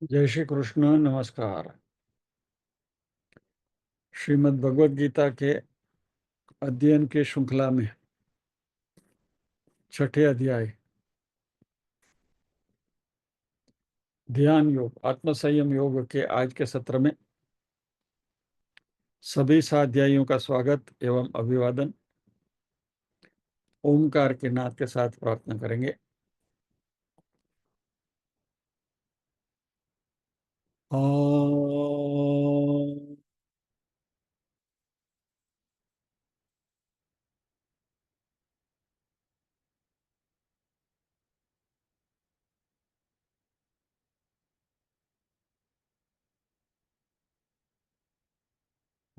जय श्री कृष्ण। नमस्कार। श्रीमद् भगवद गीता के अध्ययन के श्रृंखला में छठे अध्याय ध्यान योग आत्मसंयम योग के आज के सत्र में सभी स्वाध्यायियों का स्वागत एवं अभिवादन ओमकार के नाद के साथ प्रार्थना करेंगे। ओम।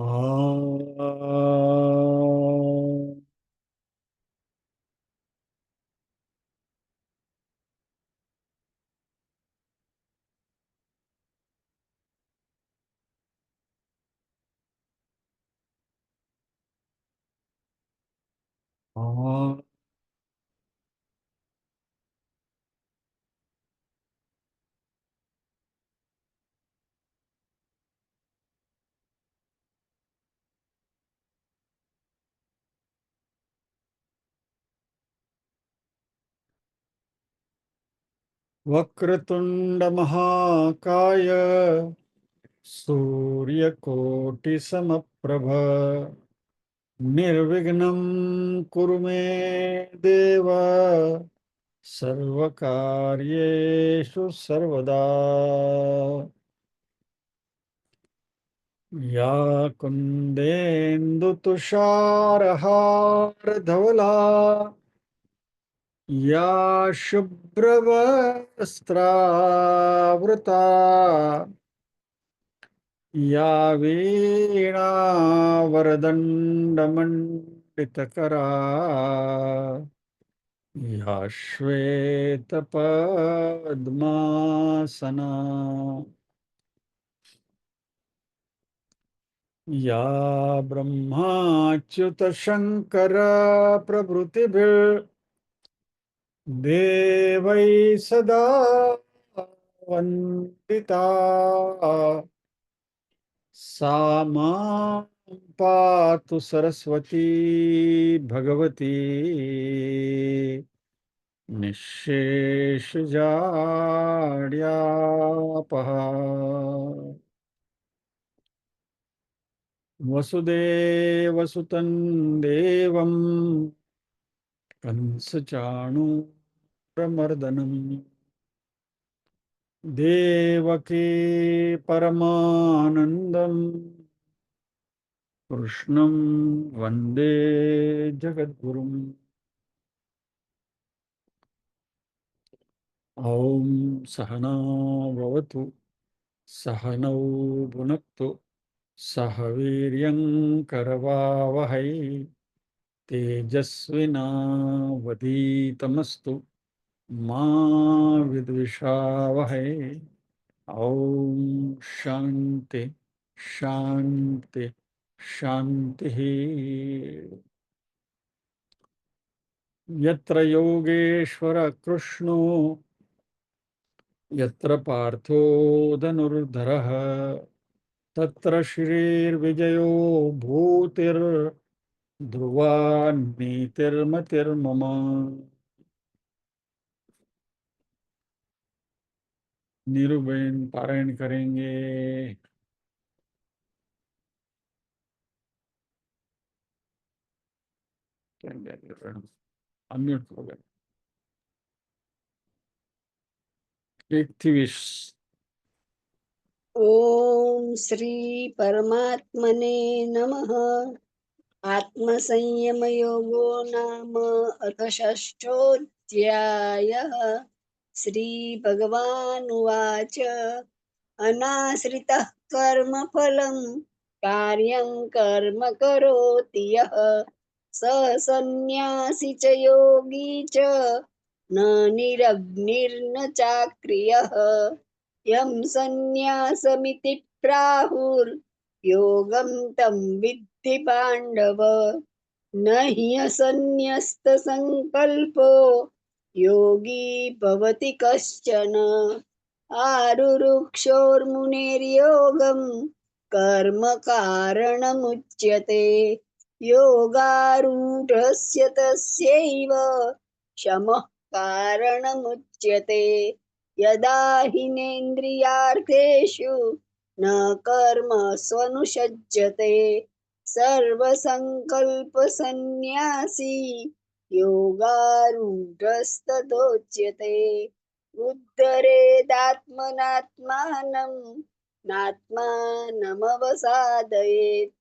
ओम। ओम। वक्रतुंड महाकाय सूर्यकोटि समप्रभ निर्विघ्नं कुरु मे देव सर्वकार्येषु सर्वदा। या कुन्देन्दुतुषारहारधवला या शुभ्रवस्त्रावृता या वीणावरदण्डमण्डितकरा या श्वेतपद्मासना या ब्रह्माच्युतशङ्कर प्रभृतिभिर्देवैः सदा वन्दिता सा मां पातु सरस्वती भगवती निःशेषजाड्यापहा। वसुदेवसुतं देवं कंसचाणूरमर्दनं देवकी परमानन्दं कृष्णं वन्दे जगद्गुरुम्। ॐ सहना भवतु सहनौ भुनक्तु सह वीर्यं करवावहै तेजस्विनावधीतमस्तु मा विद्विषावहै। ॐ शान्ति शान्ति शान्तिः। यत्र योगेश्वर कृष्णो यत्र पार्थो धनुर्धरः तत्र श्रीर्विजयो भूतिर्ध्रुवा नीतिर्मतिर्मम। नीरूबेन पारायण करेंगे। अनम्यूट हो गए। 21। ओम श्री परमात्मने नमः। आत्मसंयम योगो नाम अथ षष्ठोऽध्यायः। श्री भगवानुवाच अनाश्रितः कर्मफलं कार्यं कर्म करोति यः स सन्न्यासी च योगी च न निरग्निर्न चाक्रियः यं सन्न्यासमिति प्राहुर्योगं तं विद्धि पाण्डव न ह्यसन्न्यस्तसङ्कल्पो योगी भवति कश्चन। आरुरुक्षोर्मुनेर्योगं कर्म कारणमुच्यते योगारूढस्य तस्यैव शमः कारणमुच्यते यदा हिनेन्द्रियार्थेषु न कर्मस्वनुषज्यते सर्वसङ्कल्पसन्न्यासी योगारूढस्तदोच्यते उद्धरेदात्मनात्मानं नात्मानमवसादयेत्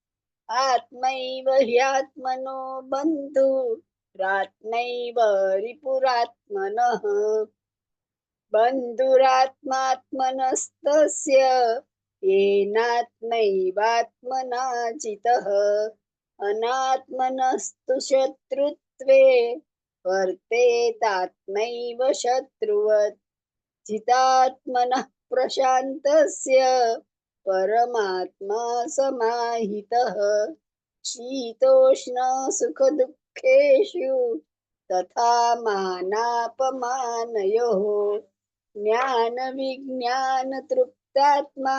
आत्मैव ह्यात्मनो बन्धुरात्मैव रिपुरात्मनः बन्धुरात्मात्मनस्तस्य येनात्मैवात्मना जितः अनात्मनस्तु शत्रुत्वे वर्तेतात्मैव शत्रुवत् जितात्मनः प्रशान्तस्य परमात्मा समाहितः शीतोष्णसुखदुःखेषु तथा मानापमानयोः ज्ञानविज्ञानतृप्तात्मा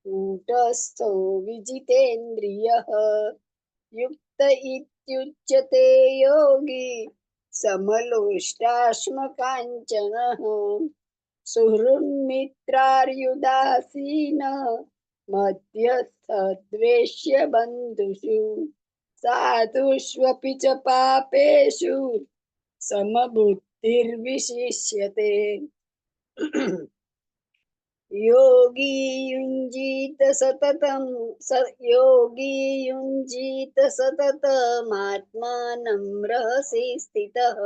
कूटस्थो विजितेन्द्रियः युक्त इत्युच्यते योगी समलोष्टाश्मकाञ्चनः सुहृन्मित्रार्युदासीनः मध्यस्थद्वेष्य बन्धुषु साधुष्वपि च पापेषु समबुद्धिर्विशिष्यते योगी युञ्जीत सततं योगी युञ्जीत सततमात्मानं रहसि स्थितः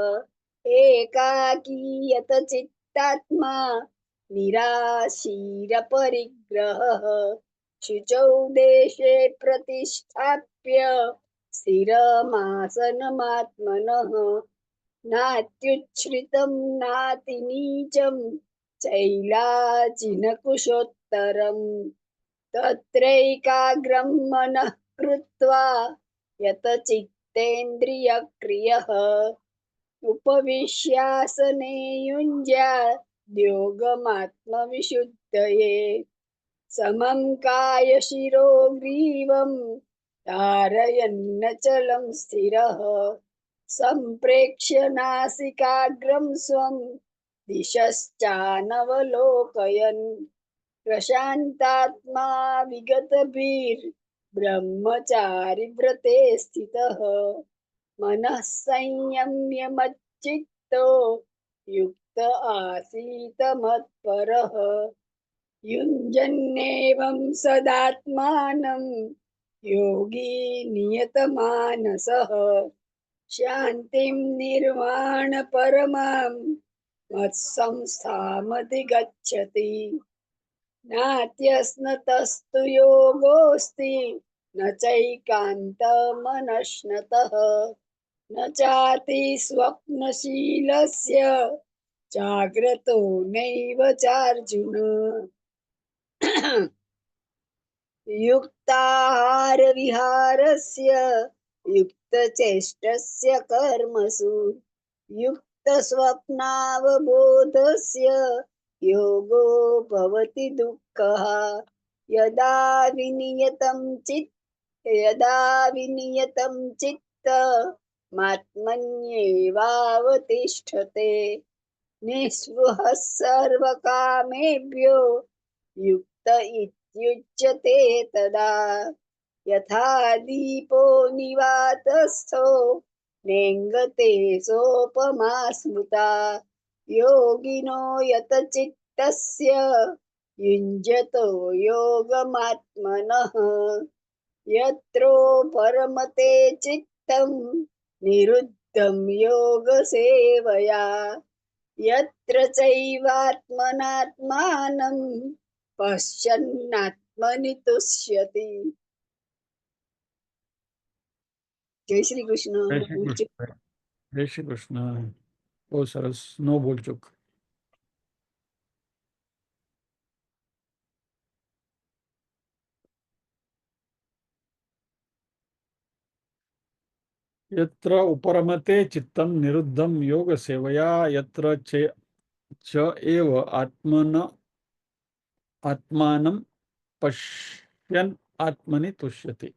एकाकीयत चित्तात्मा निराशीरपरिग्रहः शुचौ देशे प्रतिष्ठाप्य स्थिरमासनमात्मनः नात्युच्छ्रितं नातिनीचं चैलाजिनकुशोत्तरम् तत्रैकाग्रं मनः कृत्वा यतचित्तेन्द्रियक्रियः उपविश्यासने युञ्ज्यात् योगमात्मविशुद्धये समं कायशिरो ग्रीवं धारयन्नचलं स्थिरः सम्प्रेक्ष्य नासिकाग्रं स्वं दिशश्चानवलोकयन् प्रशान्तात्मा विगतभिर्ब्रह्मचारिव्रते स्थितः मनः संयम्य मच्चित्तो युक्त आसीत मत्परः युञ्जन्नेवं सदात्मानं योगी नियतमानसः शान्तिं निर्वाणपरमां मत्संस्थामधिगच्छति नात्यस्नतस्तु योगोऽस्ति न चैकान्तमनश्नतः न चाति स्वप्नशीलस्य जाग्रतो नैव चार्जुन युक्ताहारविहारस्य युक्तचेष्टस्य कर्मसु युक्तस्वप्नावबोधस्य योगो भवति दुःखः यदा विनियतं चित्त मात्मन्येवावतिष्ठते निःस्पृहः सर्वकामेभ्यो युक्त इत्युच्यते तदा यथा दीपो निवातस्थो नेङ्गते सोपमा स्मृता योगिनो यतचित्तस्य युञ्जतो योगमात्मनः यत्रो परमते चित्तं निरुद्धं योगसेवया यत्र चैवात्मनात्मानं पश्यन्नात्मनि तुष्यति जय श्री कृष्ण जय श्री कृष्ण जय श्री कृष्ण બહુ સરસ નો ભૂલચૂક यत्र उपरमते चित्तं निरुद्धं योग सेवया यत्र च एव आत्मन आत्मानं पश्यन् आत्मनि तुष्यति।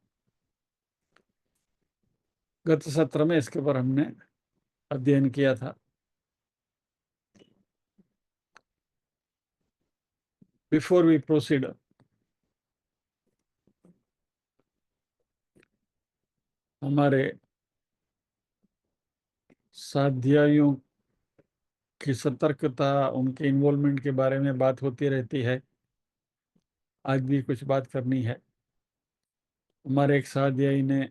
गत सत्र में इसके ऊपर हमने अध्ययन किया था। बिफोर वी प्रोसीड, हमारे साध्यायियों की सतर्कता, उनके इन्वॉल्वमेंट के बारे में बात होती रहती है। आज भी कुछ बात करनी है। हमारे एक साध्यायी ने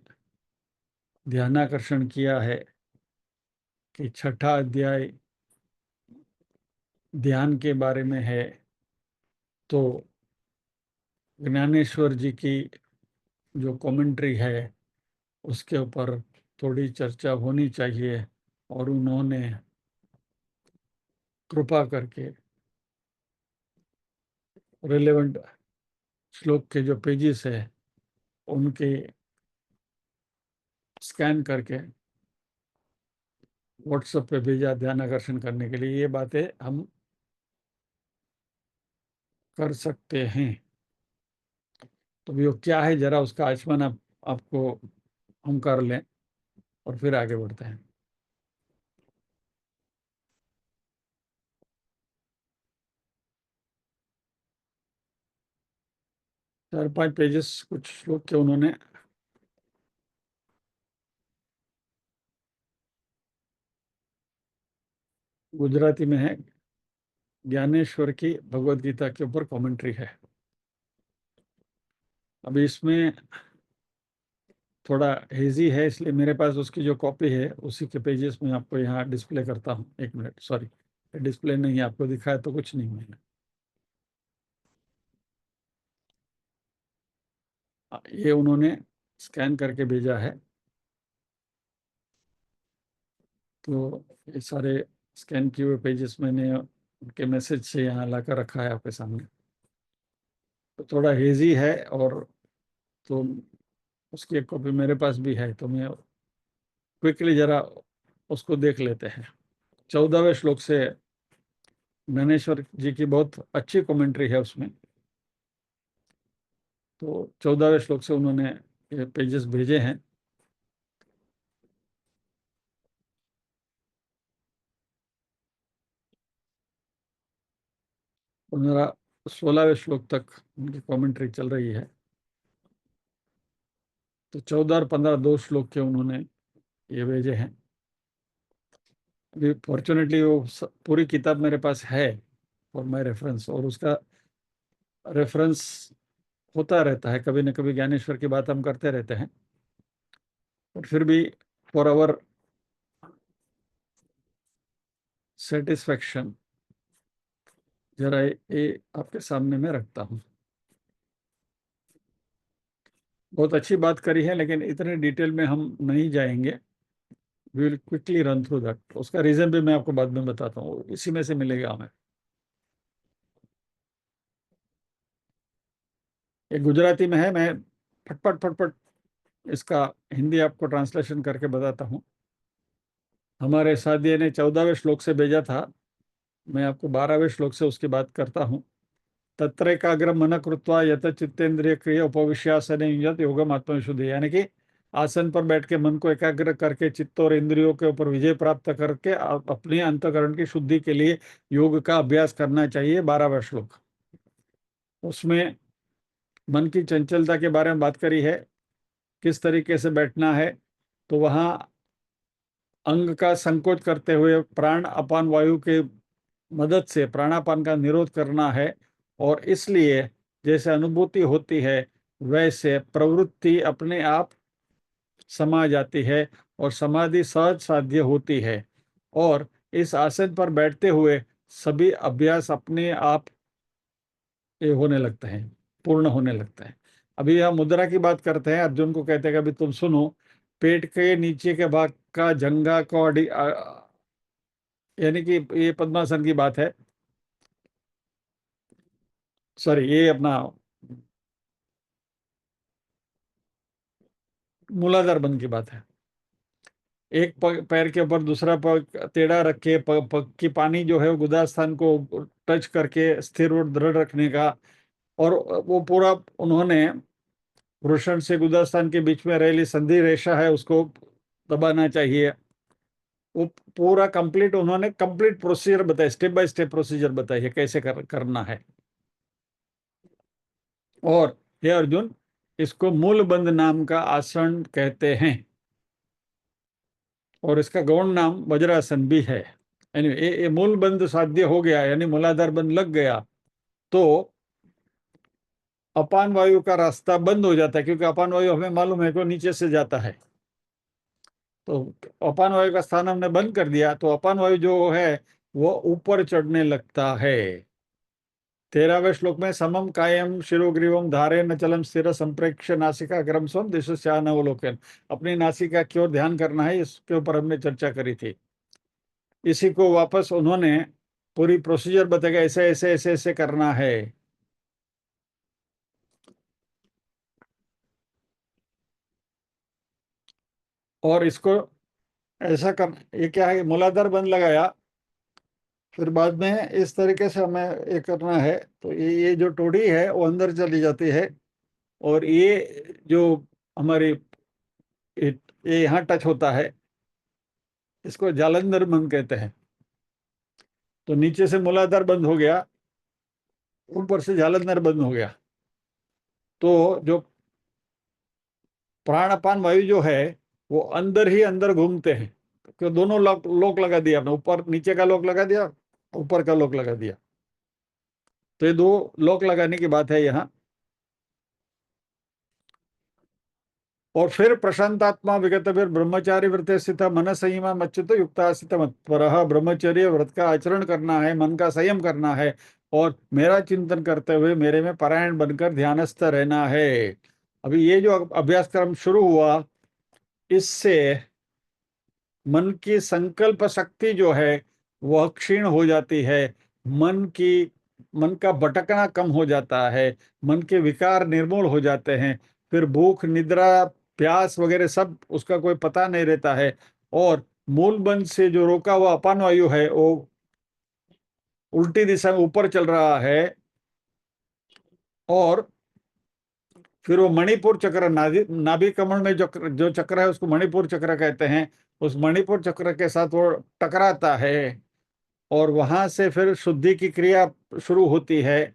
ध्यानाकर्षण किया है कि छठा अध्याय ध्यान के बारे में है, तो ज्ञानेश्वर जी की जो कमेंट्री है उसके ऊपर थोड़ी चर्चा होनी चाहिए। और उन्होंने कृपा करके रिलेवेंट श्लोक के जो पेजेस है उनके स्कैन करके व्हाट्सएप पे भेजा ध्यान आकर्षण करने के लिए। ये बातें हम कर सकते हैं। तो वो क्या है, जरा उसका आचमन आपको हम कर लें और फिर आगे बढ़ते हैं। चार पांच पेजेस कुछ श्लोक के उन्होंने गुजराती में है। ज्ञानेश्वर की भगवद गीता के ऊपर कमेंट्री है। अभी इसमें थोड़ा हेजी है, इसलिए मेरे पास उसकी जो कॉपी है उसी के पेजेस में आपको यहाँ डिस्प्ले करता हूँ। एक मिनट, सॉरी, डिस्प्ले नहीं, आपको दिखाया तो कुछ नहीं मैंने। ये उन्होंने स्कैन करके भेजा है, तो ये सारे स्कैन किए हुए पेजेस मैंने उनके मैसेज से यहाँ ला कर रखा है आपके सामने। तो थोड़ा हेजी है, और तो उसकी एक कॉपी मेरे पास भी है, तो मैं क्विकली जरा उसको देख लेते हैं। 14वें श्लोक से ज्ञानेश्वर जी की बहुत अच्छी कमेंट्री है उसमें। तो 14वें श्लोक से उन्होंने ये पेजेस भेजे हैं। और मेरा 16वें श्लोक तक उनकी कमेंट्री चल रही है। तो 14 और 15 दो श्लोक के उन्होंने ये भेजे हैं। अभी फॉर्चुनेटली वो पूरी किताब मेरे पास है फॉर माय रेफरेंस, और उसका रेफरेंस होता रहता है। कभी न कभी ज्ञानेश्वर की बात हम करते रहते हैं, और फिर भी फॉर आवर सेटिस्फैक्शन जरा ये आपके सामने में रखता हूँ। बहुत अच्छी बात करी है, लेकिन इतने डिटेल में हम नहीं जाएंगे। We will quickly run through that. उसका रीजन भी मैं आपको बाद में बताता हूँ, इसी में से मिलेगा हमें। ये गुजराती में है, मैं फटफट फटफट इसका हिंदी आपको ट्रांसलेशन करके बताता हूँ। हमारे साथी ने 14वें श्लोक से भेजा था, मैं आपको 12वें श्लोक से उसकी बात करता हूँ। तत्रैकाग्रम मन कृत्वा यत चित्तेन्द्रिय क्रिय उपविश्यासन युंजत योगम आत्मविशुद्धि, यानी कि आसन पर बैठ के मन को एकाग्र करके चित्त और इंद्रियों के ऊपर विजय प्राप्त करके अपने अंतकरण की शुद्धि के लिए योग का अभ्यास करना चाहिए। 12वां श्लोक, उसमें मन की चंचलता के बारे में बात करी है, किस तरीके से बैठना है। तो वहाँ अंग का संकोच करते हुए प्राण अपान वायु के मदद से प्राणापान का निरोध करना है, और इसलिए जैसे अनुभूति होती है वैसे प्रवृत्ति अपने आप समा जाती है और समाधि सहज साध्य होती है, और इस आसन पर बैठते हुए सभी अभ्यास अपने आप ये होने लगते हैं, पूर्ण होने लगता है। अभी हम मुद्रा की बात करते हैं। अर्जुन को कहते हैं कि अभी तुम सुनो, पेट के नीचे के भाग का जंघा को यानी कि ये पद्मासन की बात है, सॉरी ये अपना मूलाधार बंद की बात है। एक पैर के ऊपर दूसरा पैर टेढ़ा रख के पग की पानी जो है वो गुदा स्थान को टच करके स्थिर और दृढ़ रखने का और वो पूरा उन्होंने वृषण से गुदस्थान के बीच में रहेली संधि रेखा है उसको दबाना चाहिए। वो पूरा कंप्लीट उन्होंने कंप्लीट प्रोसीजर बताया, स्टेप बाय स्टेप प्रोसीजर बताई है कैसे करना है। और हे अर्जुन, इसको मूलबंध नाम का आसन कहते हैं और इसका गौण नाम वज्रासन भी है। यानी ये मूलबंध साध्य हो गया, यानी मूलाधार बंध लग गया तो अपान वायु का रास्ता बंद हो जाता है, क्योंकि अपान वायु हमें मालूम है कि नीचे से जाता है। तो अपान वायु का स्थान हमने बंद कर दिया तो अपान वायु जो है वो ऊपर चढ़ने लगता है। 13वें श्लोक में समम कायम शिरोग्रीवम धारे न चलम स्थिर संप्रेक्ष्य नासिका क्रम स्वम दिशानवलोकन, अपनी नासिका की ओर ध्यान करना है, इसके ऊपर हमने चर्चा करी थी। इसी को वापस उन्होंने पूरी प्रोसीजर बताया, ऐसे ऐसे ऐसे ऐसे करना है। और इसको ऐसा कर, ये क्या है, मूलाधार बंद लगाया, फिर बाद में इस तरीके से हमें ये करना है। तो ये जो टोड़ी है वो अंदर चली जाती है और ये जो हमारी ये यहाँ टच होता है, इसको जालंधर बंद कहते हैं। तो नीचे से मूलाधार बंद हो गया, ऊपर से जालंधर बंद हो गया, तो जो प्राण अपान वायु जो है वो अंदर ही अंदर घूमते हैं। तो दोनों लोक लगा दिया आपने, ऊपर नीचे का लोक लगा दिया, ऊपर का लोक लगा दिया। तो ये दो लोक लगाने की बात है यहाँ। और फिर प्रशांतात्मा विगत फिर ब्रह्मचारी व्रत स्थित मन संयमा मच्युत युक्ता स्थित मत्परः, ब्रह्मचर्य व्रत का आचरण करना है, मन का संयम करना है और मेरा चिंतन करते हुए मेरे में परायण बनकर ध्यानस्थ रहना है। अभी ये जो अभ्यास क्रम शुरू हुआ, इससे मन की संकल्प शक्ति जो है वह क्षीण हो जाती है, मन का भटकना कम हो जाता है, मन के विकार निर्मूल हो जाते हैं। फिर भूख निद्रा प्यास वगैरह सब उसका कोई पता नहीं रहता है। और मूल बंध से जो रोका हुआ अपान वायु है वो उल्टी दिशा में ऊपर चल रहा है। और फिर वो मणिपुर चक्र, नाभि कमल में जो जो चक्र है उसको मणिपुर चक्र कहते हैं, उस मणिपुर चक्र के साथ वो टकराता है और वहां से फिर शुद्धि की क्रिया शुरू होती है।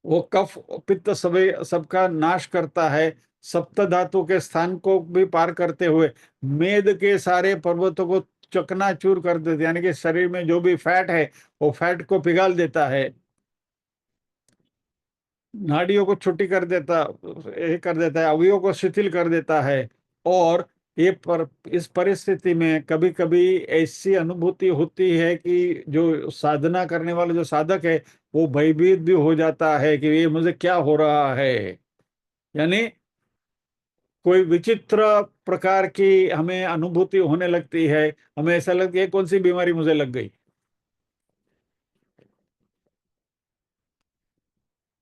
वो कफ पित्त सभी सबका नाश करता है, सप्त धातु के स्थान को भी पार करते हुए मेद के सारे पर्वतों को चकनाचूर कर देते, यानी कि शरीर में जो भी फैट है वो फैट को पिघाल देता है, नाड़ियों को छुट्टी कर देता, ये कर देता है, अवयवों को शिथिल कर देता है। और इस परिस्थिति में कभी कभी ऐसी अनुभूति होती है कि जो साधना करने वाला जो साधक है वो भयभीत भी हो जाता है कि ये मुझे क्या हो रहा है। यानी कोई विचित्र प्रकार की हमें अनुभूति होने लगती है, हमें ऐसा लगता है कौन सी बीमारी मुझे लग गई।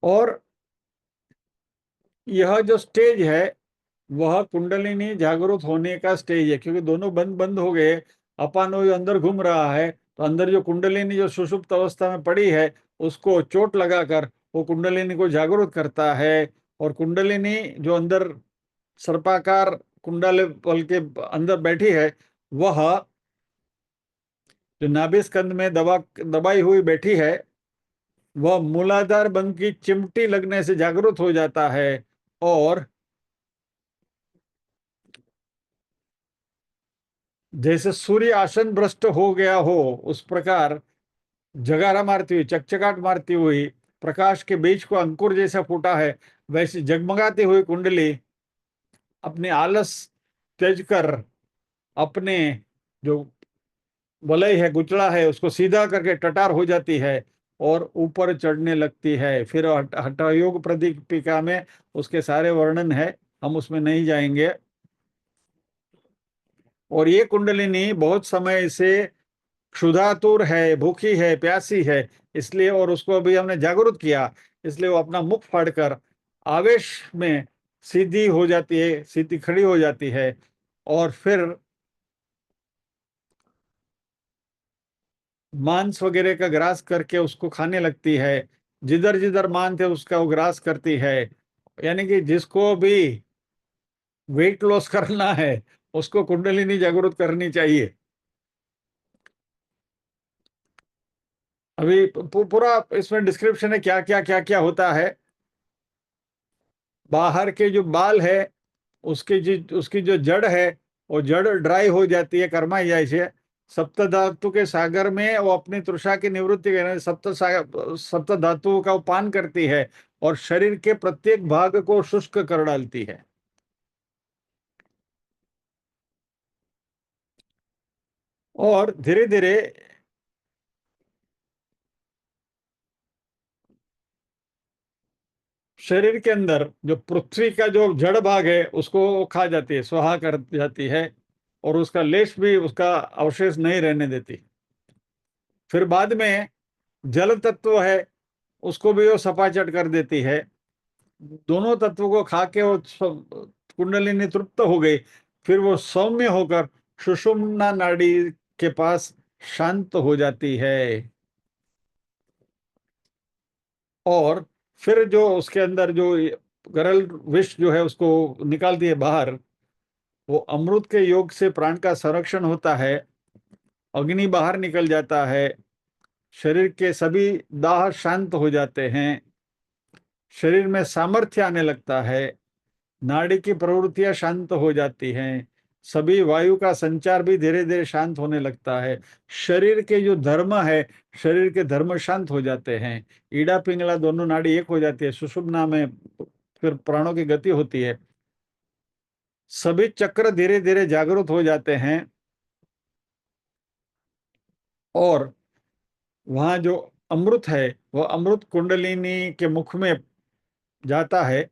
और यह जो स्टेज है वह कुंडलिनी जागरूक होने का स्टेज है, क्योंकि दोनों बंद बंद हो गए, अपान वायु अंदर घूम रहा है, तो अंदर जो कुंडलिनी जो सुषुप्त अवस्था में पड़ी है उसको चोट लगाकर वो कुंडलिनी को जागरूक करता है। और कुंडलिनी जो अंदर सर्पाकार कुंडल बल के अंदर बैठी है, वह जो नाभि स्कंद में दबाई हुई बैठी है, वह मूलाधार बंद की चिमटी लगने से जागरूक हो जाता है। और जैसे सूर्य आसन भ्रष्ट हो गया हो उस प्रकार जगारा मारती हुई, चकचकाट मारती हुई, प्रकाश के बीच को अंकुर जैसा फूटा है, वैसे जगमगाती हुई कुंडली अपने आलस त्यज कर अपने जो वलय है, गुचड़ा है, उसको सीधा करके टटार हो जाती है और ऊपर चढ़ने लगती है। फिर हठ योग प्रदीपिका में उसके सारे वर्णन है, हम उसमें नहीं जाएंगे। और ये कुंडलिनी बहुत समय से क्षुधातुर है, भूखी है, प्यासी है, इसलिए, और उसको अभी हमने जागरूक किया, इसलिए वो अपना मुख फाड़कर आवेश में सीधी हो जाती है, सीधी खड़ी हो जाती है। और फिर मांस वगैरह का ग्रास करके उसको खाने लगती है। जिधर जिधर मांस है उसका वो ग्रास करती है। यानी कि जिसको भी वेट लॉस करना है उसको कुंडलिनी जागृत करनी चाहिए। अभी पूरा इसमें डिस्क्रिप्शन है क्या क्या क्या क्या होता है। बाहर के जो बाल है उसकी जो जड़ है वो जड़ ड्राई हो जाती है कर्मा से। सप्त धातु के सागर में वो अपनी तृषा की निवृत्ति करने सप्त धातुओं का वो पान करती है और शरीर के प्रत्येक भाग को शुष्क कर डालती है। और धीरे धीरे शरीर के अंदर जो पृथ्वी का जो जड़ भाग है उसको वो खा जाती है, स्वाहा कर जाती है। और उसका लेश भी उसका अवशेष नहीं रहने देती। फिर बाद में जल तत्व है उसको भी वो सपाचट कर देती है। दोनों तत्वों को खा के वो कुंडलिनी तृप्त हो गई। फिर वो सौम्य होकर सुषुम्ना नाड़ी के पास शांत हो जाती है। और फिर जो उसके अंदर जो गरल विष जो है उसको निकालती है बाहर। वो अमृत के योग से प्राण का संरक्षण होता है। अग्नि बाहर निकल जाता है। शरीर के सभी दाह शांत हो जाते हैं। शरीर में सामर्थ्य आने लगता है। नाड़ी की प्रवृत्तियां शांत हो जाती हैं। सभी वायु का संचार भी धीरे धीरे शांत होने लगता है। शरीर के जो धर्म है, शरीर के धर्म शांत हो जाते हैं। ईड़ा पिंगला दोनों नाड़ी एक हो जाती है सुषुम्ना में। फिर प्राणों की गति होती है। सभी चक्र धीरे धीरे जागृत हो जाते हैं। और वहां जो अमृत है वह अमृत कुंडलिनी के मुख में जाता है।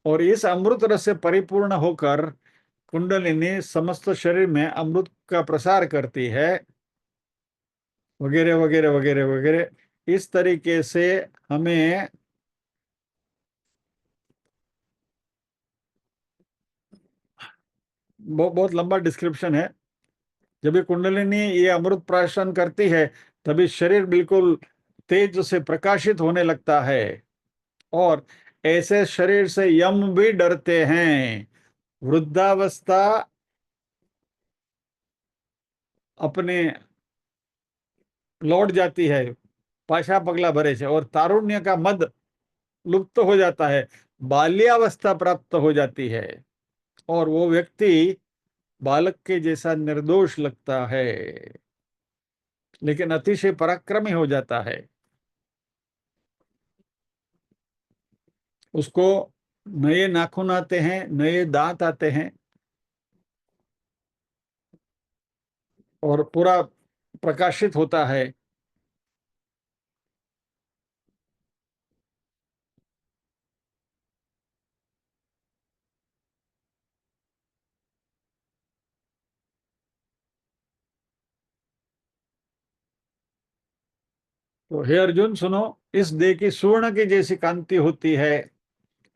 और इस अमृत रस से परिपूर्ण होकर कुंडलिनी समस्त शरीर में अमृत का प्रसार करती है, वगैरह वगैरह वगैरह वगैरह। इस तरीके से हमें बहुत लंबा डिस्क्रिप्शन है। जब ये कुंडलिनी ये अमृत प्राशन करती है तभी शरीर बिल्कुल तेज से प्रकाशित होने लगता है। और ऐसे शरीर से यम भी डरते हैं। वृद्धावस्था अपने लौट जाती है पाशा पगला भरे से, और तारुण्य का मद लुप्त हो जाता है। बाल्यावस्था प्राप्त हो जाती है और वो व्यक्ति बालक के जैसा निर्दोष लगता है, लेकिन अतिशय पराक्रमी हो जाता है। उसको नए नाखून आते हैं, नए दांत आते हैं और पूरा प्रकाशित होता है। तो हे अर्जुन सुनो, इस देह की स्वर्ण की जैसी कांति होती है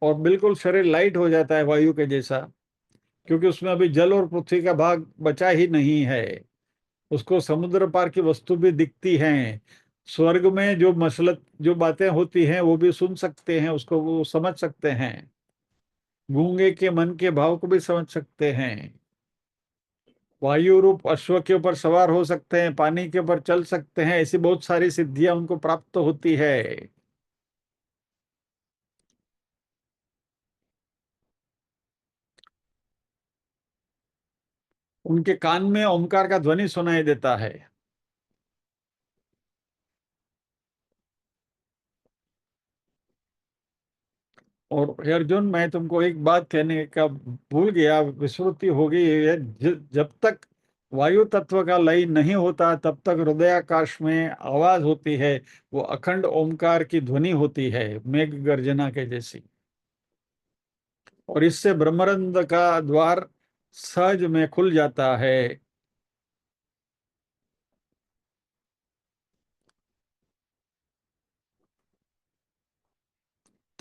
और बिल्कुल शरीर लाइट हो जाता है वायु के जैसा, क्योंकि उसमें अभी जल और पृथ्वी का भाग बचा ही नहीं है। उसको समुद्र पार की वस्तु भी दिखती हैं। स्वर्ग में जो मसलत जो बातें होती हैं वो भी सुन सकते हैं, उसको वो समझ सकते हैं। गूंगे के मन के भाव को भी समझ सकते हैं। वायु रूप अश्व के ऊपर सवार हो सकते हैं, पानी के ऊपर चल सकते हैं। ऐसी बहुत सारी सिद्धियां उनको प्राप्त होती है। उनके कान में ओमकार का ध्वनि सुनाई देता है। और हे अर्जुन, मैं तुमको एक बात कहने का भूल गया, विस्मृति हो गई है। जब तक वायु तत्व का लय नहीं होता तब तक हृदयाकाश में आवाज होती है। वो अखंड ओमकार की ध्वनि होती है, मेघ गर्जना के जैसी। और इससे ब्रह्मरंध्र का द्वार सहज में खुल जाता है।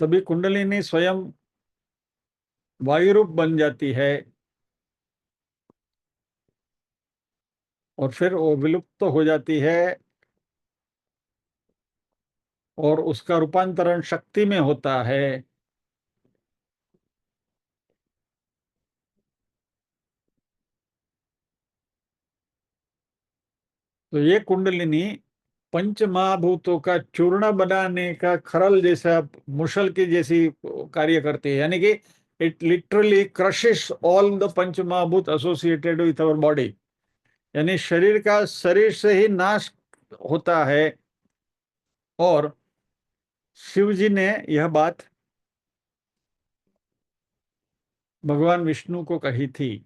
तभी कुंडलिनी स्वयं वायु रूप बन जाती है। और फिर वो विलुप्त तो हो जाती है और उसका रूपांतरण शक्ति में होता है। तो ये कुंडलिनी पंच महाभूतों का चूर्ण बनाने का खरल जैसा, मुशल की जैसी कार्य करती है। यानी कि it literally crushes all the panch mahabhut associated with our body. यानी शरीर का शरीर से ही नाश होता है। और शिव जी ने यह बात भगवान विष्णु को कही थी।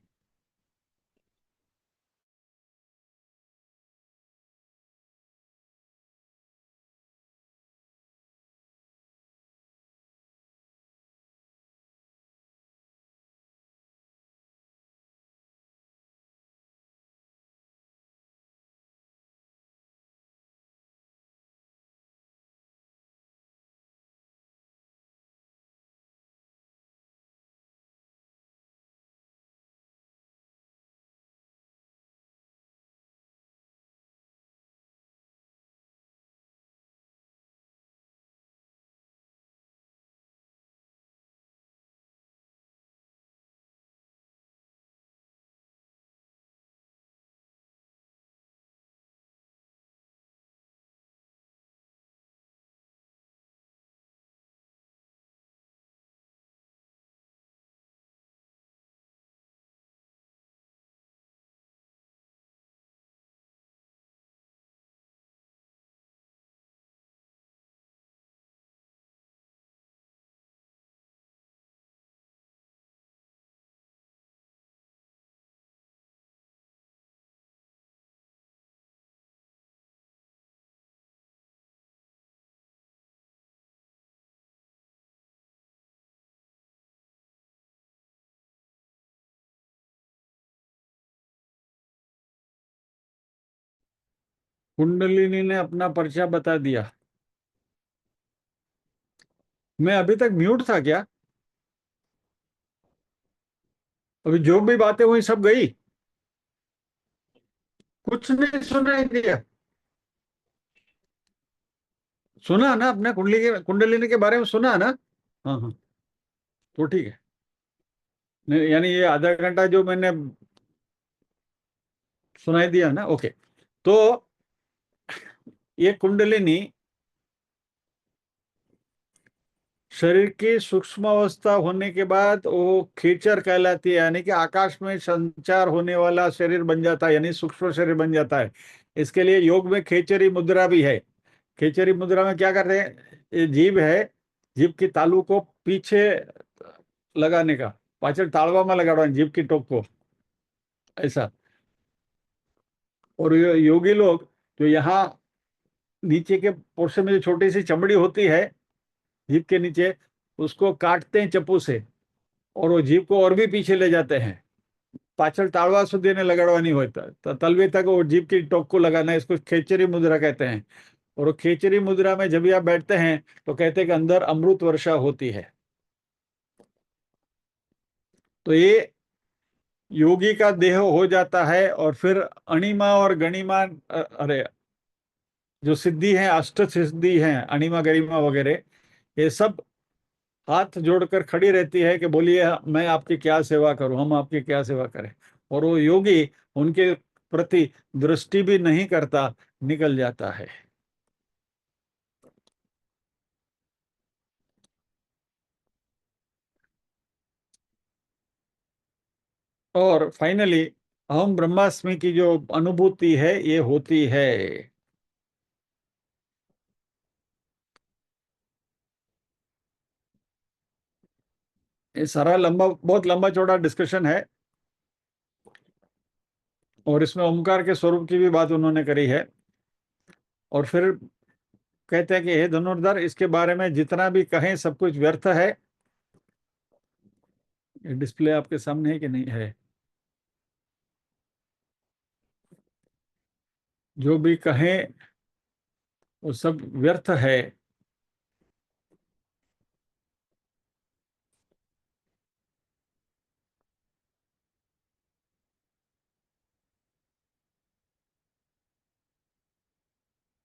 कुंडलिनी ने अपना परिचय बता दिया। मैं अभी तक म्यूट था क्या? अभी जो भी बातें हुई सब गई, कुछ नहीं सुनाई दिया। सुना ना, अपने कुंडलिनी के बारे में सुना ना? हाँ हाँ, तो ठीक है। यानी ये आधा घंटा जो मैंने सुनाई दिया ना, ओके। तो ये कुंडलिनी शरीर की सूक्ष्म अवस्था होने के बाद वो खेचर कहलाती है। यानी कि आकाश में संचार होने वाला शरीर बन जाता है, यानी सूक्ष्म शरीर बन जाता है। इसके लिए योग में खेचरी मुद्रा भी है। खेचरी मुद्रा में क्या करते हैं, ये जीभ है, जीभ की तालू को पीछे लगाने का, पाचल तालवा में लगाना जीभ की टोक को, ऐसा। और ये योगी लोग जो यहाँ नीचे के पोर्शन में जो छोटी सी चमड़ी होती है जीभ के नीचे, उसको काटते हैं चप्पू से, और वो जीभ को और भी पीछे ले जाते हैं। पाचल तालवा सुधी ने लगाड़वा नहीं होता, तो तलवे तक वो जीभ की टोक को लगाना है। इसको खेचरी मुद्रा कहते हैं। और वो खेचरी मुद्रा में जब भी आप बैठते हैं तो कहते हैं कि अंदर अमृत वर्षा होती है। तो ये योगी का देह हो जाता है। और फिर अणिमा और गणिमा, अरे, जो सिद्धि है, अष्ट सिद्धि है, अणिमा गरिमा वगैरह, ये सब हाथ जोड़कर खड़ी रहती है कि बोलिए मैं आपकी क्या सेवा करूं, हम आपकी क्या सेवा करें। और वो योगी उनके प्रति दृष्टि भी नहीं करता, निकल जाता है। और फाइनली अहम ब्रह्मास्मि की जो अनुभूति है ये होती है। ये सारा लंबा, बहुत लंबा चौड़ा डिस्कशन है। और इसमें ओमकार के स्वरूप की भी बात उन्होंने करी है। और फिर कहते हैं कि हे धनुर्धर, इसके बारे में जितना भी कहें सब कुछ व्यर्थ है। ये डिस्प्ले आपके सामने है कि नहीं है? जो भी कहें वो सब व्यर्थ है।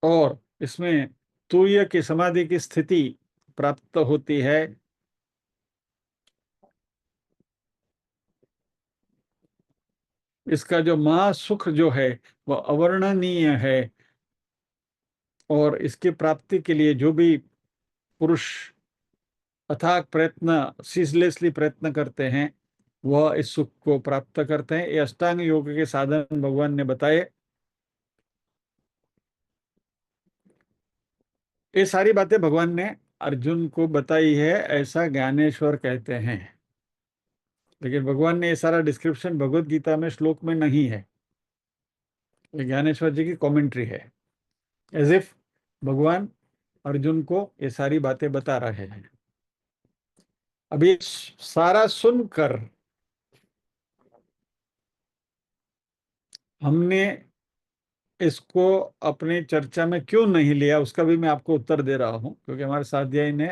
और इसमें तूर्य की समाधि की स्थिति प्राप्त होती है। इसका जो महासुख जो है वह अवर्णनीय है, और इसकी प्राप्ति के लिए जो भी पुरुष अथाक प्रयत्न सीजलेसली प्रयत्न करते हैं वह इस सुख को प्राप्त करते हैं। ये अष्टांग योग के साधन भगवान ने बताए। ये सारी बातें भगवान ने अर्जुन को बताई है, ऐसा ज्ञानेश्वर कहते हैं। लेकिन भगवान ने ये सारा डिस्क्रिप्शन भगवत गीता में श्लोक में नहीं है, ये ज्ञानेश्वर जी की कमेंट्री है। एज इफ भगवान अर्जुन को ये सारी बातें बता रहे हैं। अभी सारा सुनकर हमने इसको अपनी चर्चा में क्यों नहीं लिया, उसका भी मैं आपको उत्तर दे रहा हूं, क्योंकि हमारे साध्यायी ने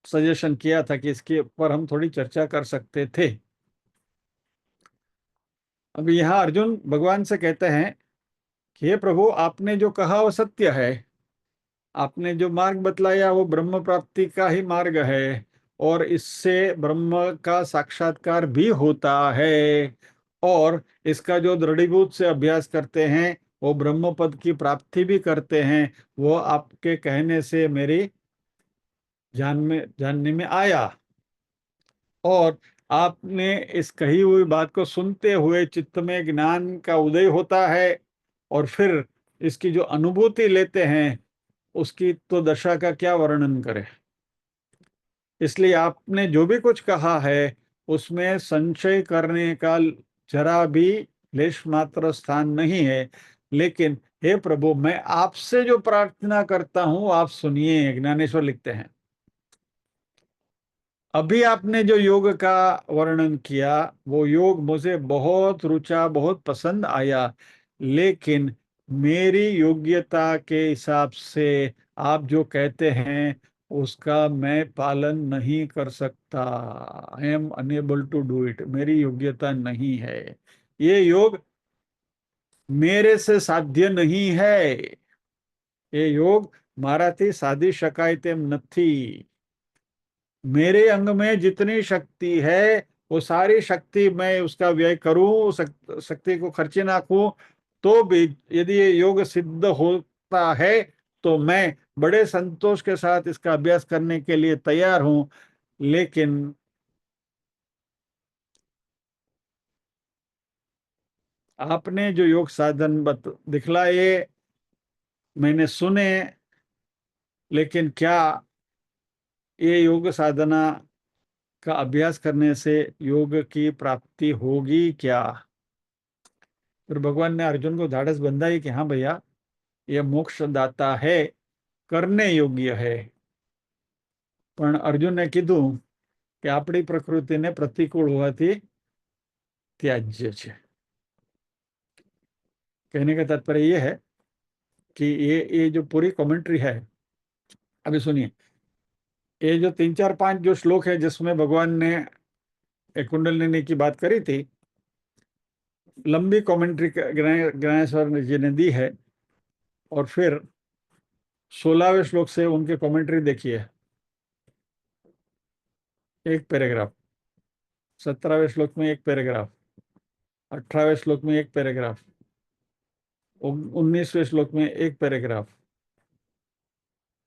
सजेशन किया था कि इसके ऊपर हम थोड़ी चर्चा कर सकते थे। अभी यहाँ अर्जुन भगवान से कहते हैं कि हे प्रभु, आपने जो कहा वो सत्य है, आपने जो मार्ग बतलाया वो ब्रह्म प्राप्ति का ही मार्ग है, और इससे ब्रह्म का साक्षात्कार भी होता है, और इसका जो दृढ़ीभूत से अभ्यास करते हैं वो ब्रह्म पद की प्राप्ति भी करते हैं। वो आपके कहने से मेरी जानने में आया, और आपने इस कही हुई बात को सुनते हुए चित्त में ज्ञान का उदय होता है, और फिर इसकी जो अनुभूति लेते हैं उसकी तो दशा का क्या वर्णन करें। इसलिए आपने जो भी कुछ कहा है उसमें संशय करने का जरा भी लेश मात्र स्थान नहीं है। लेकिन हे प्रभु, मैं आपसे जो प्रार्थना करता हूं आप सुनिए। ज्ञानेश्वर लिखते हैं, अभी आपने जो योग का वर्णन किया वो योग मुझे बहुत रुचा, बहुत पसंद आया, लेकिन मेरी योग्यता के हिसाब से आप जो कहते हैं उसका मैं पालन नहीं कर सकता। I am unable to do it, मेरी योग्यता नहीं है, ये योग मेरे से साध्य नहीं है, ये योग माराથી साधी शकाय તેમ નથી। मेरे अंग में जितनी शक्ति है वो सारी शक्ति मैं उसका व्यय करूं, शक्ति को खर्चे नाखूं, तो भी यदि ये योग सिद्ध होता है तो मैं बड़े संतोष के साथ इसका अभ्यास करने के लिए तैयार हूं। लेकिन आपने जो योग साधन दिखलाए मैंने सुने, लेकिन क्या ये योग साधना का अभ्यास करने से योग की प्राप्ति होगी क्या? फिर भगवान ने अर्जुन को ढाढ़स बंधाई कि हाँ भैया, ये मोक्ष दाता है, करने योग्य है। પણ અર્જુને કીધું કે આપણી પ્રકૃતિને પ્રતિકૂળ હોવાથી ત્યાજ્ય છે। कहने का तात्पर्य ये है कि ये जो पूरी कमेंट्री है, अभी सुनिए, ये जो 3 4 5 जो श्लोक है जिसमें भगवान ने एक कुंडलिनी की बात करी थी, लंबी कमेंट्री ज्ञानेश्वर जी ने दी है। और फिर 16वें श्लोक से उनके कमेंट्री देखिए, एक पैराग्राफ, 17वें श्लोक में एक पैराग्राफ, 18वें श्लोक में एक पैराग्राफ, 19वें श्लोक में एक पैराग्राफ,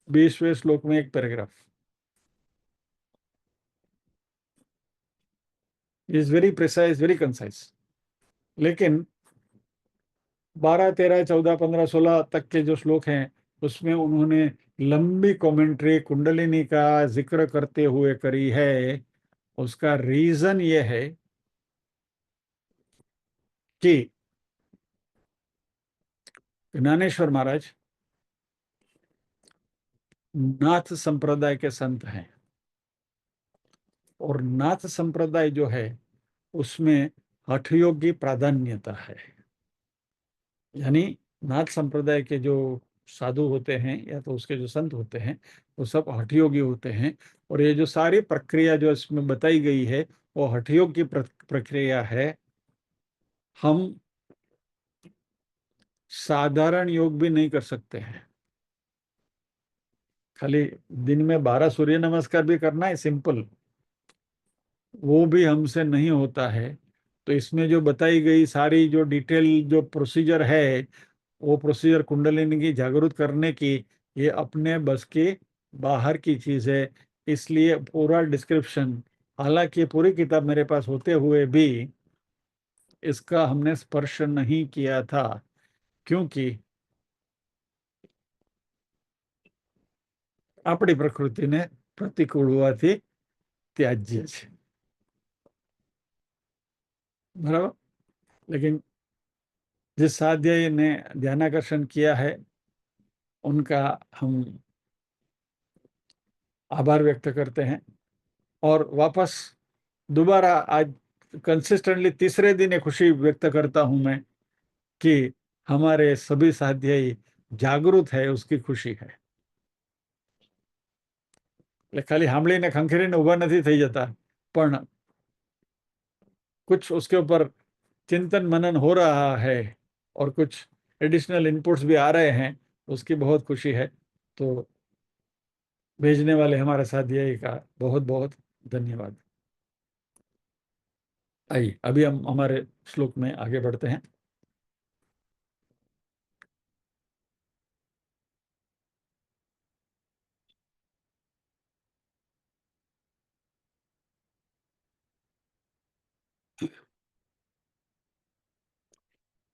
20वें श्लोक में एक paragraph. Is very precise, very concise. लेकिन 12 13 14 15 16 तक के जो श्लोक हैं उसमें उन्होंने लंबी कमेंट्री कुंडलिनी का जिक्र करते हुए करी है। उसका रीजन ये है कि ज्ञानेश्वर महाराज नाथ संप्रदाय के संत हैं, और नाथ संप्रदाय जो है उसमें हठयोग की प्राधान्यता है। यानी नाथ संप्रदाय के जो साधु होते हैं या तो उसके जो संत होते हैं वो सब हठयोगी होते हैं, और ये जो सारी प्रक्रिया जो इसमें बताई गई है वो हठयोग की प्रक्रिया है। हम साधारण योग भी नहीं कर सकते हैं। खाली दिन में 12 सूर्य नमस्कार भी करना है सिंपल, वो भी हमसे नहीं होता है। तो इसमें जो बताई गई सारी जो डिटेल जो प्रोसीजर है, वो प्रोसीजर कुंडलिनी की जागरूक करने की, ये अपने बस के बाहर की चीज है। इसलिए पूरा डिस्क्रिप्शन, हालांकि पूरी किताब मेरे पास होते हुए भी इसका हमने स्पर्श नहीं किया था, क्योंकि આપણી પ્રકૃતિને પ્રતિકૂળ હોવાથી ત્યાજ્ય છે, बराबर। लेकिन जिस साध्य ने ध्यानाकर्षण किया है, उनका हम आभार व्यक्त करते हैं। और वापस दोबारा आज कंसिस्टेंटली तीसरे दिन ये खुशी व्यक्त करता हूं मैं कि हमारे सभी साध्य जागृत है, उसकी खुशी है। એટલે ખાલી સાંભળીને ખંખેરીને ઉભા નથી થઈ જતા, પણ कुछ उसके ऊपर चिंतन मनन हो रहा है और कुछ एडिशनल इनपुट्स भी आ रहे हैं, उसकी बहुत खुशी है। तो भेजने वाले हमारे साथी का बहुत बहुत धन्यवाद। आइए अभी हम हमारे श्लोक में आगे बढ़ते हैं।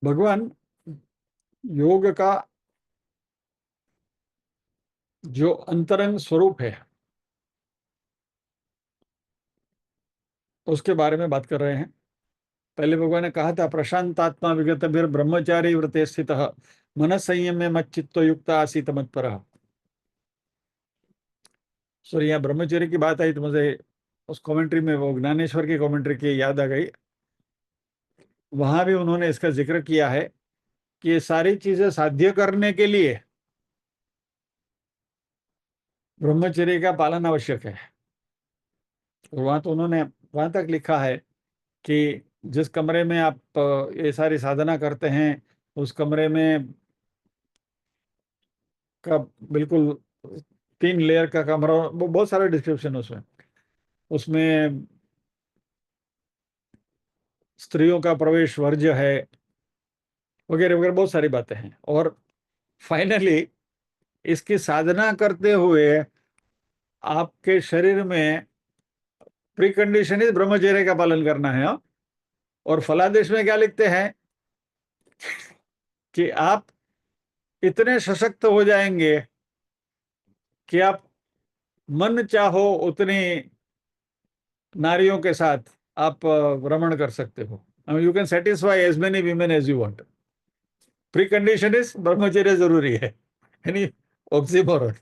भगवान योग का जो अंतरंग स्वरूप है, उसके बारे में बात कर रहे हैं। पहले भगवान ने कहा था, प्रशांतात्मा विगत ब्रह्मचारी व्रते स्थित मन संयम में मत चित्तो युक्त आसीत मत पर। सर यहाँ ब्रह्मचर्य की बात आई तो मुझे उस कमेंट्री में वो ज्ञानेश्वर की कमेंट्री की याद आ गई। वहां भी उन्होंने इसका जिक्र किया है कि ये सारी चीजें साध्य करने के लिए ब्रह्मचर्य का पालन आवश्यक है। और वहां तो उन्होंने वहां तक लिखा है कि जिस कमरे में आप ये सारी साधना करते हैं, उस कमरे में का बिल्कुल 3 लेयर का कमरा, वो बहुत सारा डिस्क्रिप्शन उसमें उसमें स्त्रियों का प्रवेश वर्ज्य है, वगैरह वगैरह बहुत सारी बातें हैं। और फाइनली इसकी साधना करते हुए आपके शरीर में प्री कंडीशन इज ब्रह्मचर्य का पालन करना है, हाँ? और फलादेश में क्या लिखते हैं कि आप इतने सशक्त हो जाएंगे कि आप मन चाहो उतनी नारियों के साथ आप रमण कर सकते हो। You can satisfy as many women as you want. Pre condition is brahmacharya जरूरी है, यानी ऑक्सीमोरन।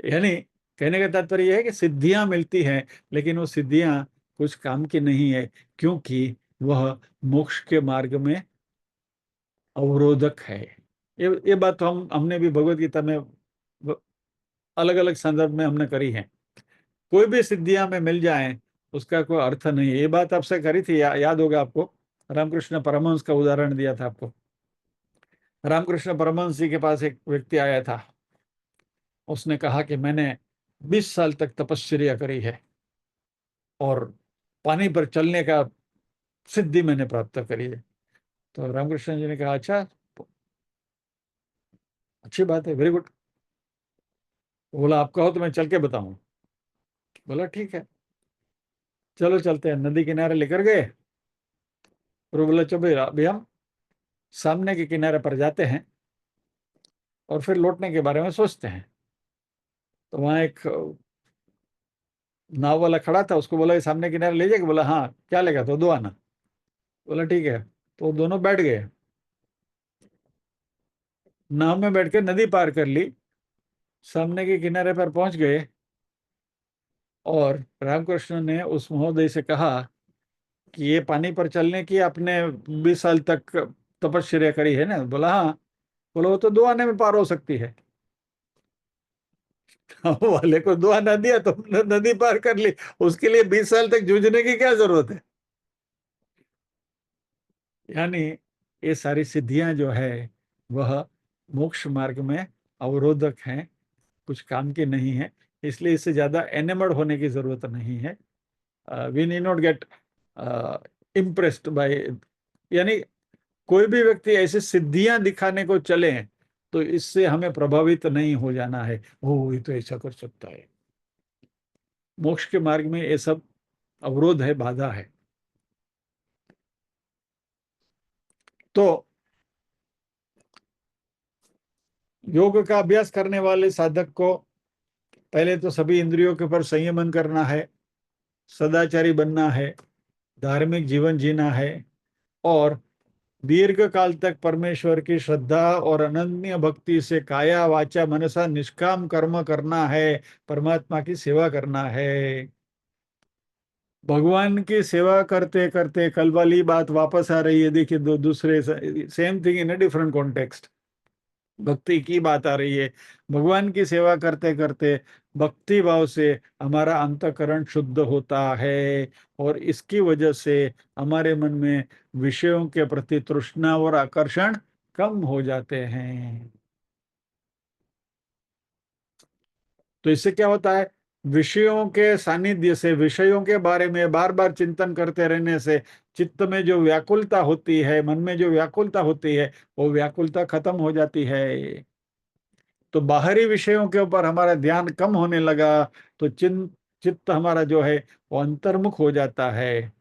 यानी कहने का तात्पर्य यह है कि सिद्धियां मिलती हैं, लेकिन वो सिद्धियां कुछ काम की नहीं है, क्योंकि वह मोक्ष के मार्ग में अवरोधक है। ये बात तो हमने भी भगवत गीता में अलग अलग संदर्भ में हमने करी है। कोई भी सिद्धियां में मिल जाए उसका कोई अर्थ नहीं है। ये बात आपसे करी थी, याद होगा आपको। रामकृष्ण परमहंस का उदाहरण दिया था आपको। रामकृष्ण परमहंस जी के पास एक व्यक्ति आया था, उसने कहा कि मैंने 20 साल तक तपस्या करी है और पानी पर चलने का सिद्धि मैंने प्राप्त करी है। तो रामकृष्ण जी ने कहा, अच्छा, अच्छी बात है, वेरी गुड। बोला, आप कहो तो मैं चल के बताऊं। बोला ठीक है, चलो चलते हैं। नदी किनारे लेकर गए और बोला, चलो भाई अभी हम सामने के किनारे पर जाते हैं और फिर लौटने के बारे में सोचते हैं। तो वहां एक नाव वाला खड़ा था, उसको बोला, ये सामने किनारे ले जाएगा? बोला हाँ। क्या लेगा? तो 2 आना। बोला ठीक है। तो दोनों बैठ गए, नाव में बैठ के नदी पार कर ली, सामने के किनारे पर पहुंच गए। और रामकृष्ण ने उस महोदय से कहा कि ये पानी पर चलने की आपने 20 साल तक तपस्या करी है ना? बोला हाँ। बोला वो तो 2 आने में पार हो सकती है। वो वाले को 2 आना दिया तो नदी पार कर ली, उसके लिए 20 साल तक जूझने की क्या जरूरत है? यानी ये सारी सिद्धियां जो है वह मोक्ष मार्ग में अवरोधक हैं, कुछ काम की नहीं है। इसलिए इससे ज्यादा एनेमर्ड होने की जरूरत नहीं है। We need not get impressed by, यानी कोई भी व्यक्ति ऐसी सिद्धियां दिखाने को चले तो इससे हमें प्रभावित नहीं हो जाना है, ओ ये तो ऐसा कर सकता है। मोक्ष के मार्ग में ये सब अवरोध है, बाधा है। तो योग का अभ्यास करने वाले साधक को पहले तो सभी इंद्रियों के ऊपर संयमन करना है, सदाचारी बनना है, धार्मिक जीवन जीना है, और दीर्घ काल तक परमेश्वर की श्रद्धा और अनन्य भक्ति से काया वाचा मनसा निष्काम कर्म करना है, परमात्मा की सेवा करना है। भगवान की सेवा करते करते कल वाली बात वापस आ रही है, देखिए दो दूसरे, same thing in a different context. भक्ति की बात आ रही है। भगवान की सेवा करते करते भक्ति भाव से हमारा अंतःकरण शुद्ध होता है, और इसकी वजह से हमारे मन में विषयों के प्रति तृष्णा और आकर्षण कम हो जाते हैं। तो इससे क्या होता है, विषयों के सानिध्य से, विषयों के बारे में बार बार चिंतन करते रहने से चित्त में जो व्याकुलता होती है, मन में जो व्याकुलता होती है, वो व्याकुलता खत्म हो जाती है। तो बाहरी विषयों के ऊपर हमारा ध्यान कम होने लगा तो चित्त हमारा जो है वो अंतर्मुख हो जाता है,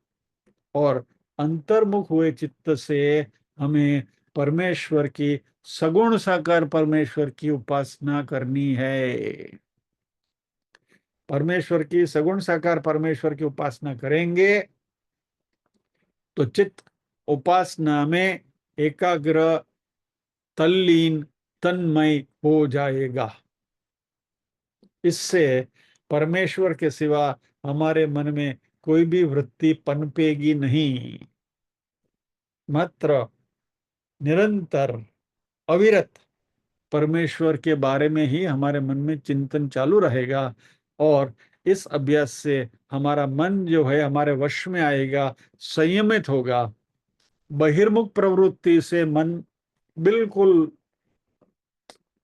और अंतर्मुख हुए चित्त से हमें परमेश्वर की, सगुण साकार परमेश्वर की उपासना करनी है। परमेश्वर की, सगुण साकार परमेश्वर की उपासना करेंगे तो चित्त उपासना में एकाग्र, तल्लीन, तन्मय हो जाएगा। इससे परमेश्वर के सिवा हमारे मन में कोई भी वृत्ति पनपेगी नहीं। मात्र निरंतर, अविरत परमेश्वर के बारे में ही हमारे मन में चिंतन चालू रहेगा, और इस अभ्यास से हमारा मन जो है हमारे वश में आएगा, संयमित होगा। बहिर्मुख प्रवृत्ति से मन बिल्कुल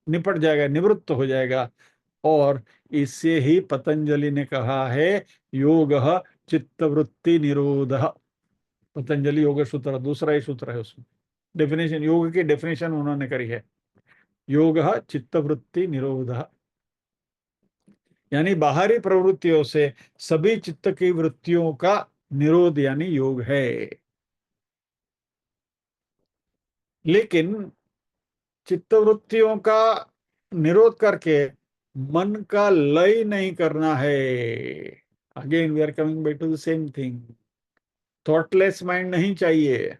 निपट जाएगा, निवृत्त हो जाएगा। और इससे ही पतंजलि ने कहा है, योग चित्तवृत्ति निरोध। पतंजलि योग सूत्र, दूसरा ही सूत्र है, उसमें डेफिनेशन, योग की डेफिनेशन उन्होंने करी है, योग चित्तवृत्ति निरोध। यानी बाहरी प्रवृत्तियों से सभी चित्त की वृत्तियों का निरोध यानी योग है। लेकिन चित्तवृत्तियों का निरोध करके मन का लय नहीं करना है। Again we are coming back to the same thing, thoughtless mind नहीं चाहिए।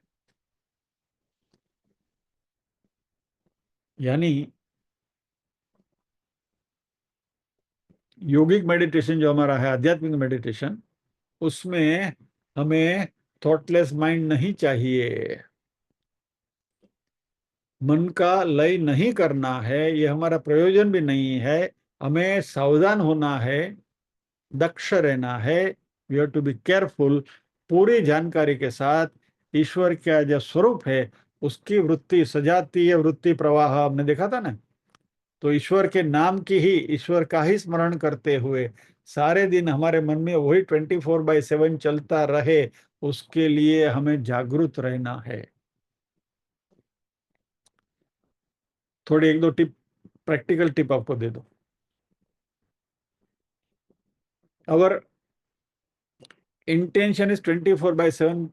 यानी योगिक मेडिटेशन जो हमारा है, आध्यात्मिक मेडिटेशन, उसमें हमें थॉटलेस माइंड नहीं चाहिए। मन का लय नहीं करना है, ये हमारा प्रयोजन भी नहीं है। हमें सावधान होना है, दक्ष रहना है। We have to be careful. पूरी जानकारी के साथ ईश्वर का जो स्वरूप है उसकी वृत्ति, सजातीय वृत्ति प्रवाह हमने देखा था ना। तो ईश्वर के नाम की ही, ईश्वर का ही स्मरण करते हुए सारे दिन हमारे मन में वही 24/7 चलता रहे, उसके लिए हमें जागरूक रहना है। थोड़ी एक दो टिप, प्रैक्टिकल टिप आपको दे दो। अवर इंटेंशन इज 24/7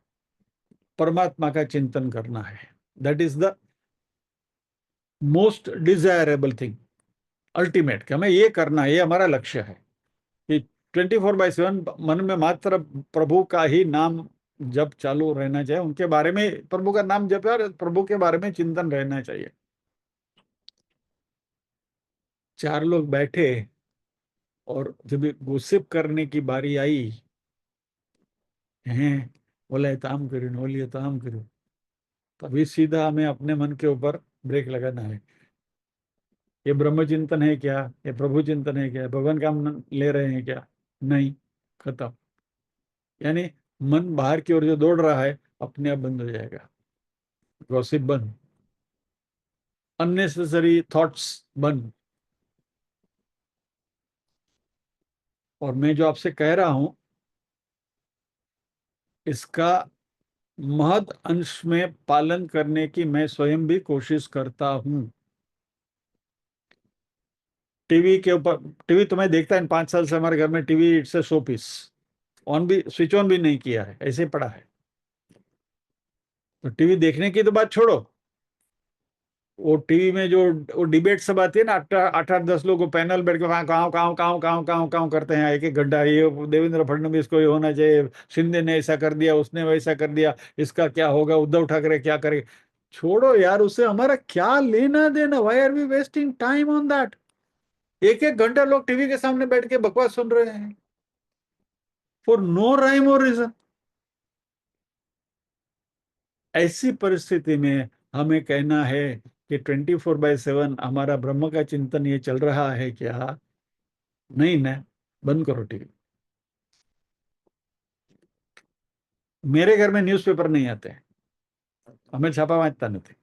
परमात्मा का चिंतन करना है। That is the most desirable thing, ultimate, कि हमें ये करना है, ये हमारा लक्ष्य है कि 24/7 मन में मात्र प्रभु का ही नाम जप चालू रहना चाहिए, उनके बारे में, प्रभु का नाम जप और प्रभु के बारे में चिंतन रहना चाहिए। चार लोग बैठे और जब गुसिप करने की बारी आई, हैं बोले तो आम करो, बोलिए तो आम करो, तभी सीधा हमें अपने मन के ऊपर ब्रेक लगाना है। ये ब्रह्म चिंतन है क्या, ये प्रभु चिंतन है क्या, भगवान का हम ले रहे हैं क्या? नहीं, खत्म। यानी मन बाहर की ओर जो दौड़ रहा है अपने आप बंद हो जाएगा। गॉसिप बंद, अननेसेसरी थॉट्स बंद। और मैं जो आपसे कह रहा हूं, इसका महद अंश में पालन करने की मैं स्वयं भी कोशिश करता हूं। टीवी के ऊपर, टीवी तो मैं देखता है, इन 5 साल से हमारे घर में TV it's a show piece. On भी, स्विच ऑन भी नहीं किया है, ऐसे ही पड़ा है। तो टीवी देखने की तो बात छोड़ो, वो टीवी में जो वो डिबेट सब आती है ना, आठ आठ आठ 10 लोग पैनल बैठ के वहां काव काव काव काव काव काव करते हैं, एक एक घंटा, ये देवेंद्र फडणवीस को ये होना चाहिए, शिंदे ने ऐसा कर दिया, उसने वैसा कर दिया, इसका क्या होगा, उद्धव ठाकरे क्या करे। छोड़ो यार, उससे हमारा क्या लेना देना। Why are we wasting time on that. एक एक घंटा लोग टीवी के सामने बैठ के बकवास सुन रहे हैं, फॉर नो राइम और रीजन। ऐसी परिस्थिति में हमें कहना है कि 24/7 हमारा ब्रह्म का चिंतन ये चल रहा है क्या? नहीं ना, बंद करो टीवी। मेरे घर में न्यूज़पेपर नहीं आते हैं, हमें छापा वांचता नहीं।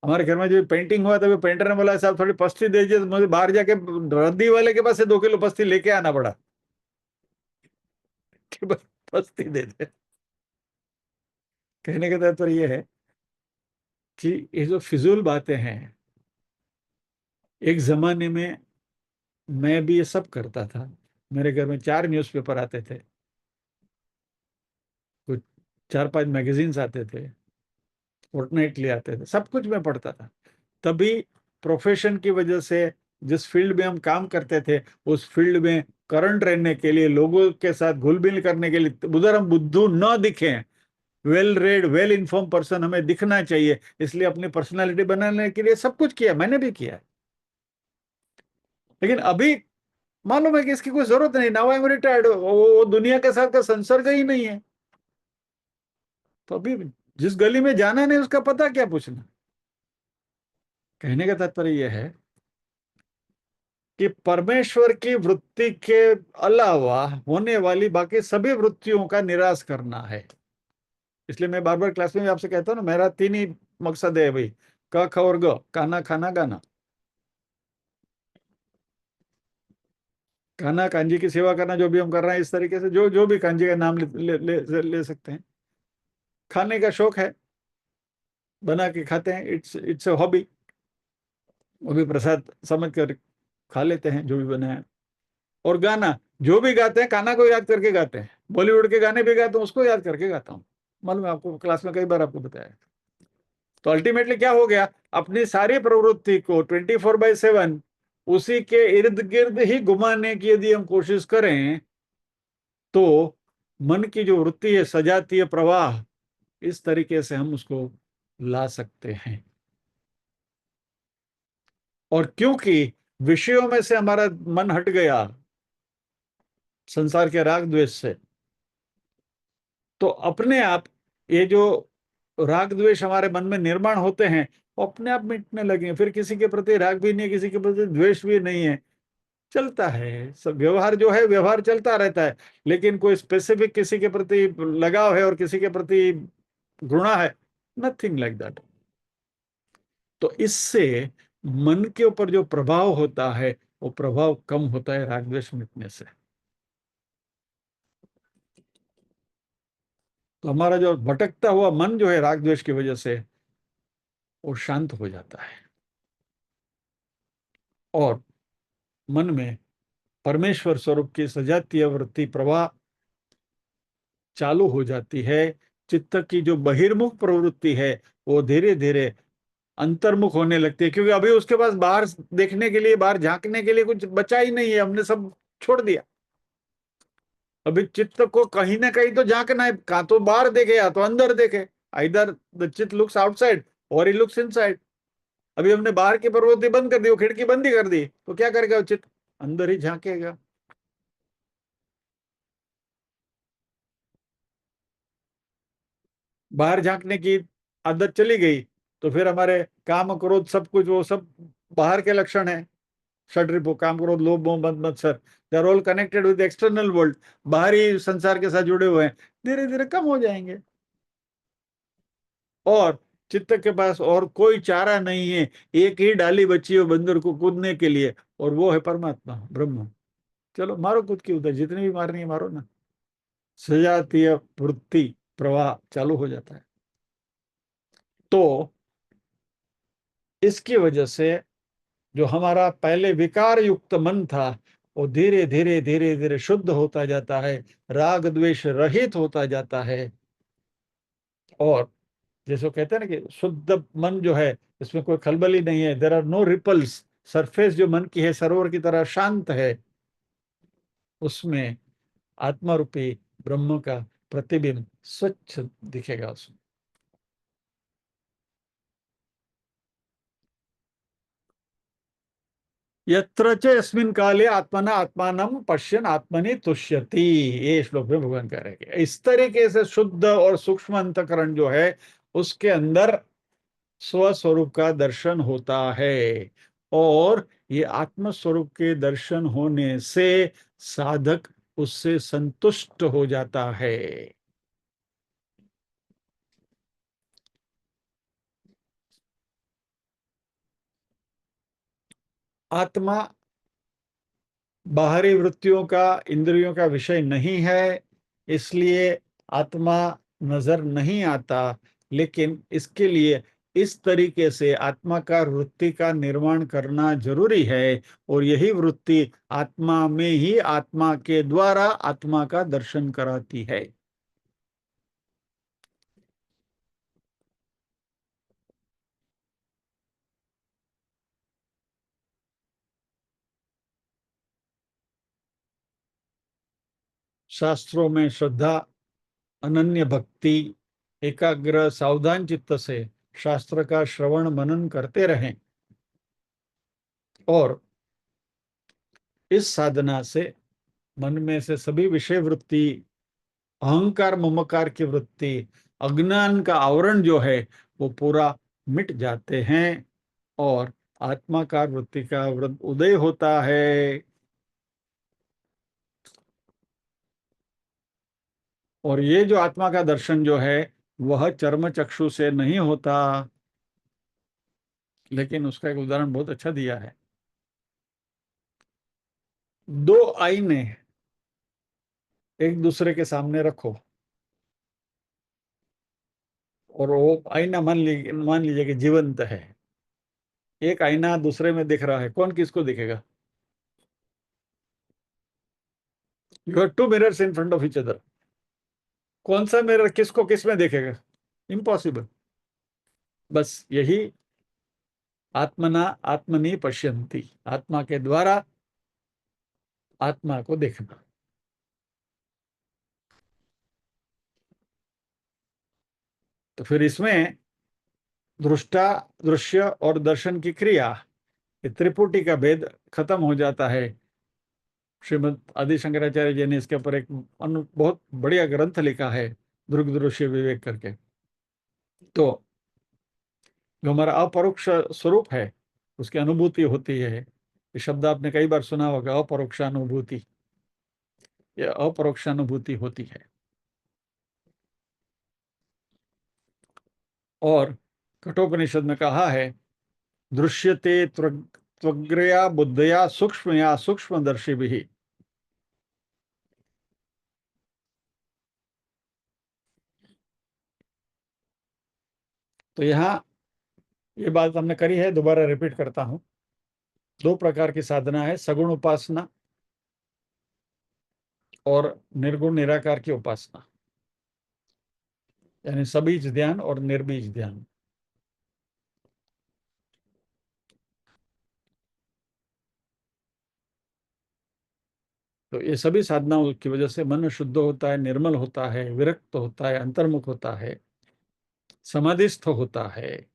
हमारे घर में जो पेंटिंग हुआ था, वो पेंटर ने बोला साहब थोड़ी पस्ती दे दीजिए, तो मुझे बाहर जाके रद्दी वाले के पास से 2 किलो पस्ती लेके आना पड़ा कि बस पस्ती दे दे। कहने का तात्पर्य ये है कि ये जो फिजूल बातें हैं, एक जमाने में मैं भी ये सब करता था। मेरे घर में 4 न्यूज़पेपर आते थे, कुछ 4-5 मैगजीन्स आते थे, फोर्टनाइटली आते थे, सब कुछ मैं पढ़ता था। तभी प्रोफेशन की वजह से जिस फील्ड में हम काम करते थे, उस फील्ड में करंट रहने के लिए, लोगों के साथ घुल मिल करने के लिए, उधर हम बुद्धू न दिखें, well read well inform person हमें दिखना चाहिए, इसलिए अपनी पर्सनालिटी बनाने के लिए सब कुछ किया, मैंने भी किया। लेकिन अभी मालूम है कि इसकी कोई जरूरत नहीं, नाउ आई एम रिटायर्ड, वो दुनिया के साथ का संसर्ग ही नहीं है। तो अभी जिस गली में जाना नहीं, उसका पता क्या पूछना। कहने का तात्पर्य यह है कि परमेश्वर की वृत्ति के अलावा होने वाली बाकी सभी वृत्तियों का निराश करना है। इसलिए मैं बार बार क्लास में आपसे कहता हूँ ना, मेरा 3 ही मकसद है भाई, क ख और ग, खाना खाना गाना। खाना, कांजी की सेवा करना, जो भी हम कर रहे हैं इस तरीके से, जो जो भी कांजी का नाम ले सकते हैं। खाने का शौक है, बना के खाते हैं, इट्स इट्स ए हॉबी। वो भी प्रसाद समझ कर खा लेते हैं जो भी बना है। और गाना, जो भी गाते हैं गाना को याद करके गाते हैं। बॉलीवुड के गाने भी गाते हैं, उसको याद करके गाता हूँ। मालूम है आपको, क्लास में कई बार आपको बताया। तो अल्टीमेटली क्या हो गया, अपनी सारी प्रवृत्ति को 24/7 उसी के इर्द गिर्द ही घुमाने की यदि हम कोशिश करें, तो मन की जो वृत्ति है, सजातीय प्रवाह, इस तरीके से हम उसको ला सकते हैं। और क्योंकि विषयों में से हमारा मन हट गया संसार के राग द्वेष से, तो अपने आप ये जो राग द्वेष हमारे मन में निर्माण होते हैं, वो अपने आप मिटने लगे। फिर किसी के प्रति राग भी नहीं है, किसी के प्रति द्वेष भी नहीं है, चलता है सब। व्यवहार जो है, व्यवहार चलता रहता है। लेकिन कोई स्पेसिफिक किसी के प्रति लगाव है और किसी के प्रति घृणा है, नथिंग लाइक दैट। तो इससे मन के ऊपर जो प्रभाव होता है, वो प्रभाव कम होता है राग द्वेष मिटने से। तो हमारा जो भटकता हुआ मन जो है राग द्वेष की वजह से, वो शांत हो जाता है और मन में परमेश्वर स्वरूप की सजातीय वृत्ति प्रवाह चालू हो जाती है। चित्त की जो बहिर्मुख प्रवृत्ति है, वो धीरे धीरे अंतर्मुख होने लगती है, क्योंकि अभी उसके पास बाहर देखने के लिए, बाहर झांकने के लिए कुछ बचा ही नहीं है, हमने सब छोड़ दिया। अभी चित्त को कहीं ना कहीं तो झांकना है, कहा तो बाहर देखे या तो अंदर देखे। आइदर द चित्त लुक्स आउटसाइड और ही लुक्स इनसाइड। अभी हमने बाहर की प्रवृत्ति बंद कर दी, वो खिड़की बंद ही कर दी, तो क्या करेगा वो चित्त? अंदर ही झांकेगा। बाहर झांकने की आदत चली गई, तो फिर हमारे काम क्रोध सब कुछ, वो सब बाहर के लक्षण है। षड्रिपु, काम क्रोध लोभ मोह मद मत्सर, they are all connected with external world, बाहरी संसार के साथ जुड़े हुए हैं, धीरे धीरे कम हो जाएंगे। और चित्त के पास और कोई चारा नहीं है, एक ही डाली बची है बंदर को कूदने के लिए, और वो है परमात्मा ब्रह्म। चलो मारो कूद की उधर, जितनी भी मारनी है मारो ना। सजातीय वृत्ति प्रवाह चालू हो जाता है। तो इसकी वजह से जो हमारा पहले विकार युक्त मन था, वो धीरे धीरे धीरे धीरे शुद्ध होता जाता है, राग द्वेष रहित होता जाता है। और जैसे कहते हैं ना कि शुद्ध मन जो है, इसमें कोई खलबली नहीं है, there are no ripples, surface जो मन की है सरोवर की तरह शांत है, उसमें आत्मा रूपी ब्रह्म का प्रतिबिंब स्वच्छ दिखेगा उसमें। यत्र च यस्मिन् काले आत्मना आत्मानं पश्यन् आत्मनि तुष्यति, ये श्लोक में भगवान कह रहे हैं। इस तरीके से शुद्ध और सूक्ष्म अंतकरण जो है, उसके अंदर स्वस्वरूप का दर्शन होता है। और ये आत्म स्वरूप के दर्शन होने से साधक उससे संतुष्ट हो जाता है। आत्मा बाहरी वृत्तियों का, इंद्रियों का विषय नहीं है, इसलिए आत्मा नजर नहीं आता। लेकिन इसके लिए इस तरीके से आत्मा का वृत्ति का निर्माण करना जरूरी है, और यही वृत्ति आत्मा में ही आत्मा के द्वारा आत्मा का दर्शन कराती है। शास्त्रों में श्रद्धा, अनन्य भक्ति, एकाग्र सावधान चित्त से शास्त्र का श्रवण मनन करते रहें, और इस साधना से मन में से सभी विषय वृत्ति, अहंकार ममकार की वृत्ति, अज्ञान का आवरण जो है, वो पूरा मिट जाते हैं, और आत्माकार वृत्ति का उदय होता है। और ये जो आत्मा का दर्शन जो है, वह चर्म चक्षु से नहीं होता। लेकिन उसका एक उदाहरण बहुत अच्छा दिया है। दो आईने एक दूसरे के सामने रखो, और वो आईना मान लीजिए कि जीवंत है। एक आईना दूसरे में दिख रहा है, कौन किसको दिखेगा? You have two mirrors in front of each other, कौन सा मिरर किसको किस में देखेगा? इम्पॉसिबल। बस यही आत्मना आत्मनि पश्यन्ति, आत्मा के द्वारा आत्मा को देखना। तो फिर इसमें दृष्टा, दृश्य और दर्शन की क्रिया, ये त्रिपुटी का भेद खत्म हो जाता है। श्रीमद आदि शंकराचार्य जी ने इसके ऊपर एक बहुत बढ़िया ग्रंथ लिखा है, दृग दृश्य विवेक करके। तो जो हमारा अपरोक्ष स्वरूप है, उसकी अनुभूति होती है। ये शब्द आपने कई बार सुना होगा, अपरोक्षानुभूति। ये अपरोक्षानुभूति होती है। और कठोपनिषद में कहा है, दृश्यते त्वग्रया बुद्धया सूक्ष्मया सूक्ष्मदर्शी भी। तो यहाँ ये बात हमने करी है, दोबारा रिपीट करता हूं। दो प्रकार की साधना है, सगुण उपासना और निर्गुण निराकार की उपासना, यानी सबीज ध्यान और निर्बीज ध्यान। तो ये सभी साधनाओं की वजह से मन शुद्ध होता है, निर्मल होता है, विरक्त होता है, अंतर्मुख होता है, समाधिस्थ होता है,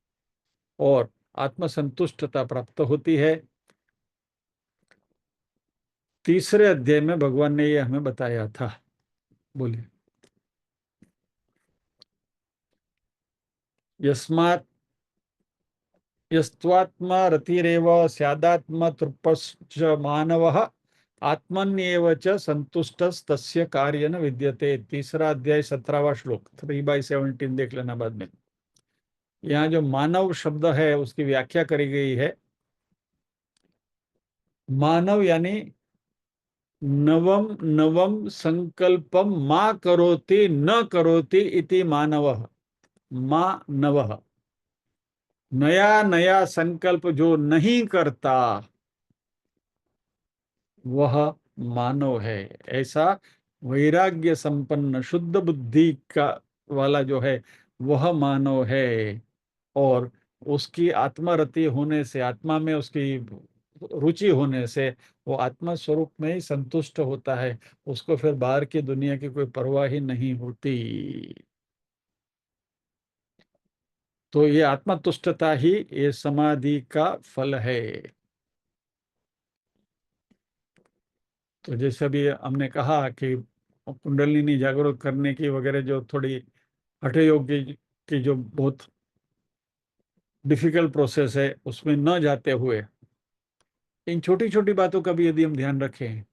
और आत्मसंतुष्टता प्राप्त होती है। तीसरे अध्याय में भगवान ने ये हमें बताया था। बोलिए। यस्मात् यस्त्वात्मा रतिरेव स्यादात्म तृप्तश्च मानवः आत्मन्येव च संतुष्टस्तस्य कार्येन विद्यते। तीसरा अध्याय 17वां श्लोक, 3/17 देख लेना बाद में। यहाँ जो मानव शब्द है उसकी व्याख्या करी गई है। मानव यानी नवम नवम संकल्पम मा करोति न करोति इति मानवः। मानवः, नया नया संकल्प जो नहीं करता वह मानव है। ऐसा वैराग्य संपन्न शुद्ध बुद्धि का वाला जो है वह मानव है। और उसकी आत्मरति होने से, आत्मा में उसकी रुचि होने से वो आत्मा स्वरूप में ही संतुष्ट होता है। उसको फिर बाहर की दुनिया की कोई परवाह ही नहीं होती। तो ये आत्मतुष्टता ही ये समाधि का फल है। तो जैसे अभी हमने कहा कि कुंडलिनी जागरूक करने की वगैरह जो थोड़ी हठ योग की जो बहुत डिफिकल्ट प्रोसेस है उसमें न जाते हुए इन छोटी छोटी बातों का भी यदि हम ध्यान रखें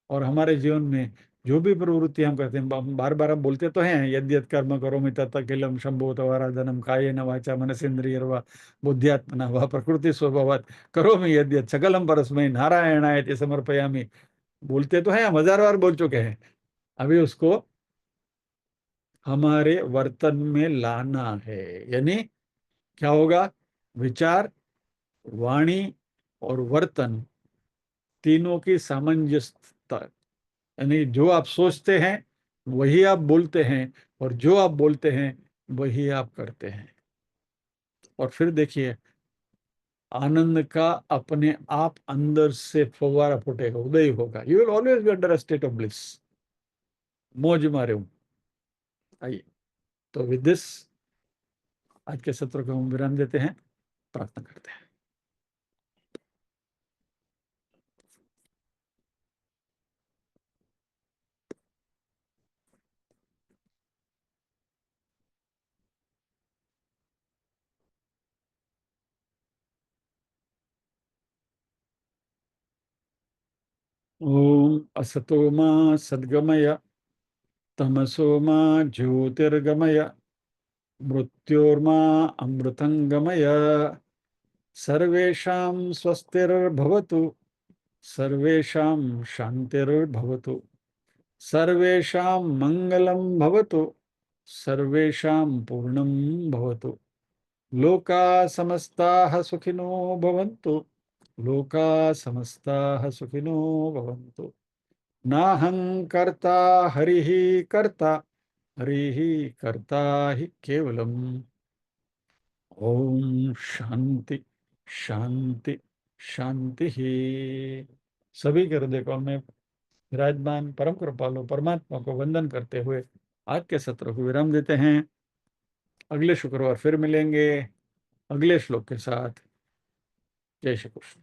और हमारे जीवन में जो भी प्रवृत्ति हम करते हैं, बार बार हम बोलते तो हैं यद्यत कर्म करोमि तत्किलम शंभो तवाराधनम कायेन वाचा मनसेन्द्रियर्वा बुद्ध्यात्मना वा प्रकृति स्वभावात् करोमि यद्यत सकलम परस्मै नारायणाय समर्पयामि। बोलते तो हैं, हम हजार बार बोल चुके हैं। अभी उसको हमारे वर्तन में लाना है। यानी क्या होगा? विचार, वाणी और वर्तन तीनों की सामंजस्यता। यानी जो आप सोचते हैं वही आप बोलते हैं, और जो आप बोलते हैं वही आप करते हैं। और फिर देखिए, आनंद का अपने आप अंदर से फव्वारा फूटेगा, उदय होगा। You will always be under a state of bliss. मौज मारे हूं। आइए, तो विद दिस आज के सत्र को हम विराम देते हैं, प्रार्थना करते हैं। ओम असतो मा सद्गमय, तमसो मा ज्योतिर्गमय, मृत्योर्मा अमृतंगमय। सर्वेषां स्वस्तिर्भवतु, सर्वेषां शान्तिर्भवतु, सर्वेषां मङ्गलं भवतु, सर्वेषां पूर्णं भवतु। लोका समस्ताः सुखिनो भवन्तु, लोका समस्ताः सुखिनो भवन्तु। नाहं कर्ता हरिः कर्ता, हरिः कर्ता हि केवलम्। ओम शांति शांति शांति ही। सभी के हृदय कमल में विराजमान परम कृपालु परमात्मा को वंदन करते हुए आज के सत्र को विराम देते हैं। अगले शुक्रवार फिर मिलेंगे अगले श्लोक के साथ। जय श्री कृष्ण।